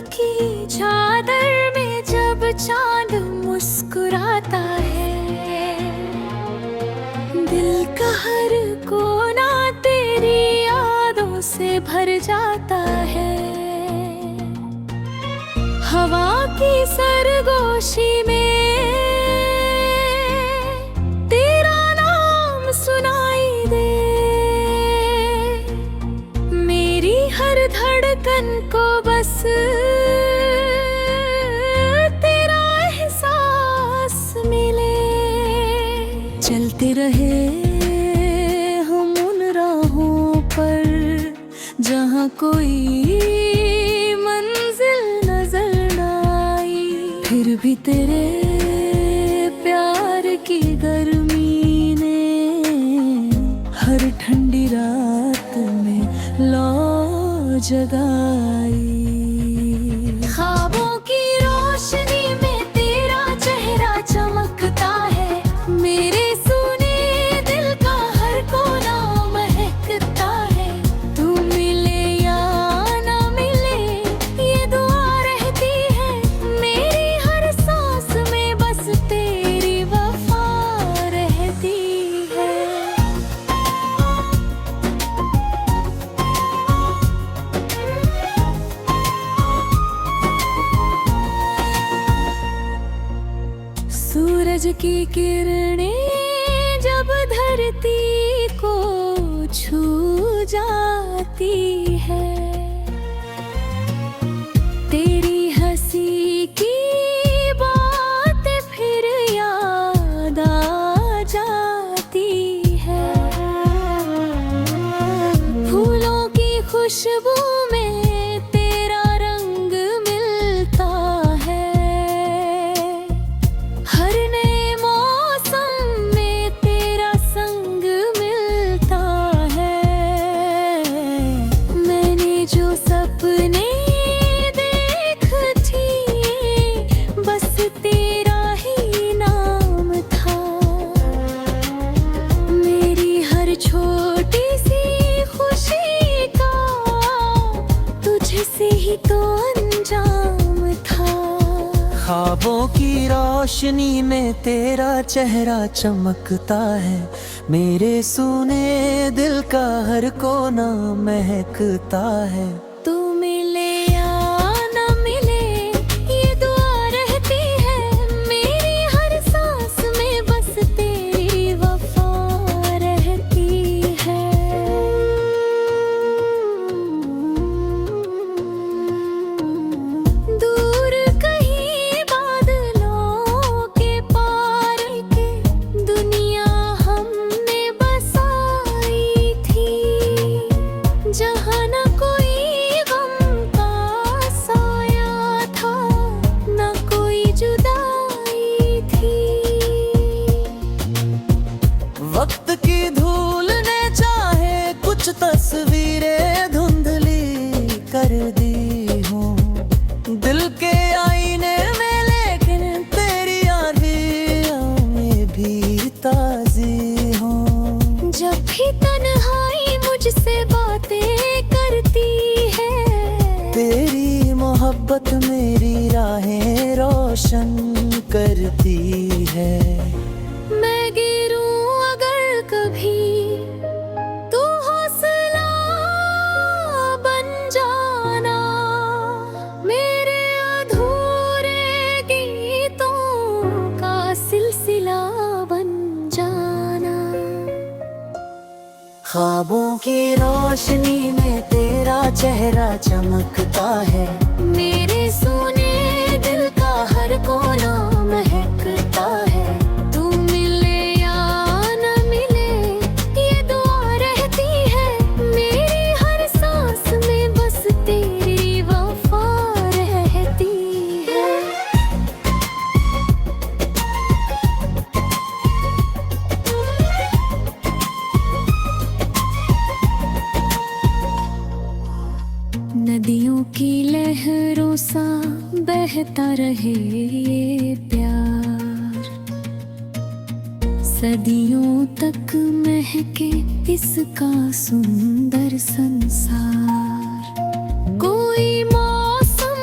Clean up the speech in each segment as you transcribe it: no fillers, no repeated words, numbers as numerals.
की चादर में जब चांद मुस्कुराता है, दिल का हर कोना तेरी यादों से भर जाता है। हवा की सरगोशी में तेरा नाम सुनाई दे, मेरी हर धड़कन को बस तेरा एहसास मिले। चलते रहे हम उन राहों पर जहाँ कोई मंजिल नजर न आई, फिर भी तेरे प्यार की गर्मी ने हर ठंडी रात में लौ जगाई। ख्वाबों की रोशनी में तेरा चेहरा चमकता है, मेरे सुने दिल का हर कोना महकता है। तू मिले या ना मिले ये दुआ रहती है, मेरी हर सांस में बस तेरी वफा रहती है। सूरज की किरणें जब धरती को छू जाती है, तेरी हंसी की बातें फिर याद आ जाती है। फूलों की खुशबू में तेरा रंग मिलता है, हर नए मौसम में तेरा संग मिलता है। मैंने जो सपने देख थी बस तेरा ही नाम था, मेरी हर छोटी सी खुशी का तुझसे ही तो अंजाम था। ख्वाबों की रोशनी में तेरा चेहरा चमकता है, मेरे सुने दिल का हर कोना महकता है। तू मिले या ना मिले ये दुआ रहती है, मेरी हर सांस में बस तेरी वफा रहती है। दूर कहीं बादलों के पार के दुनिया हमने बसाई थी, जहाँ न कोई गम का साया था, न कोई जुदाई थी। वक्त की धूल ने चाहे कुछ तस्वीरें धुंधली कर दी हूँ दिल के आईने में, लेकिन तेरी यादें में भी ताज़ी हूँ। जब भी तन्हाई मुझसे बातें करती है, तेरी मोहब्बत मेरी राहें रोशन करती है। मैं गिरूं अगर कभी तू हौसला बन जाना, मेरे अधूरे गीतों का सिलसिला बन जाना। ख्वाबों की रोशनी में तेरा चेहरा चमकता है, मेरे सुने दिल का हर कोना महकता है। तू मिले या ना मिले ये दुआ रहती है, मेरी हर सांस में बस तेरी वफा रहती है। नदियों की लहरों सा बहता रहे ये प्यार, सदियों तक महके इसका सुंदर संसार। कोई मौसम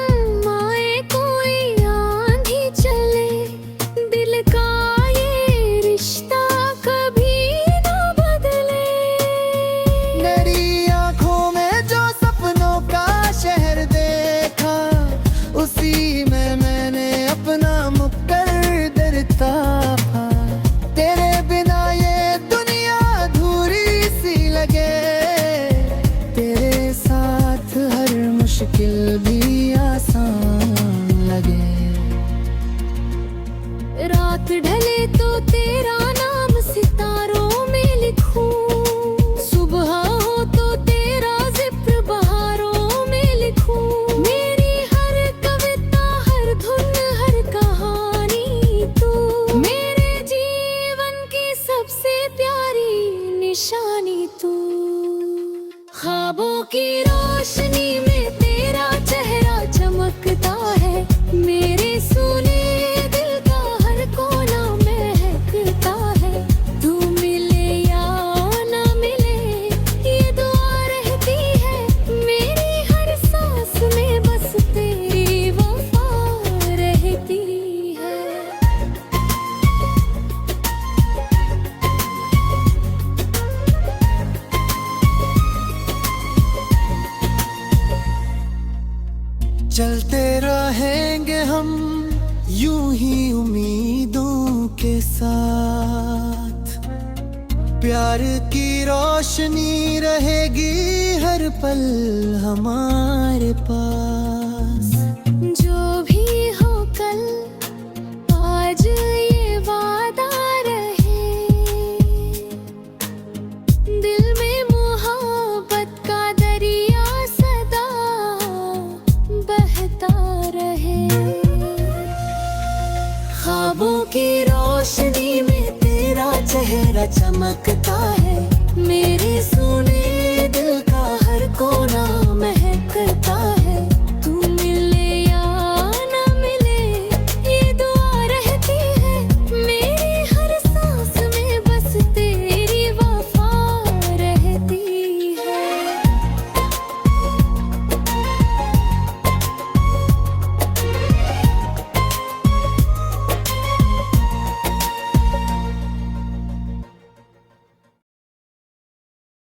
निशानी तू। ख्वाबों की रोशनी में तेरा चेहरा चमकता है, मेरे सुने दिल का हर कोना महकता है। तू मिले या ना मिले ये दुआ रहती है, मेरी हर सांस में बस तेरी वफा रहती है। चलते रहेंगे हम यूं ही उम्मीदों के साथ, प्यार की रोशनी रहेगी हर पल हमारे पास। जो भी हो कल आज ये वादा रहे, दिल में मोहब्बत का दरिया सदा बहता रहे। ख्वाबों की रोशनी में तेरा चेहरा चमकता है, मेरे सुने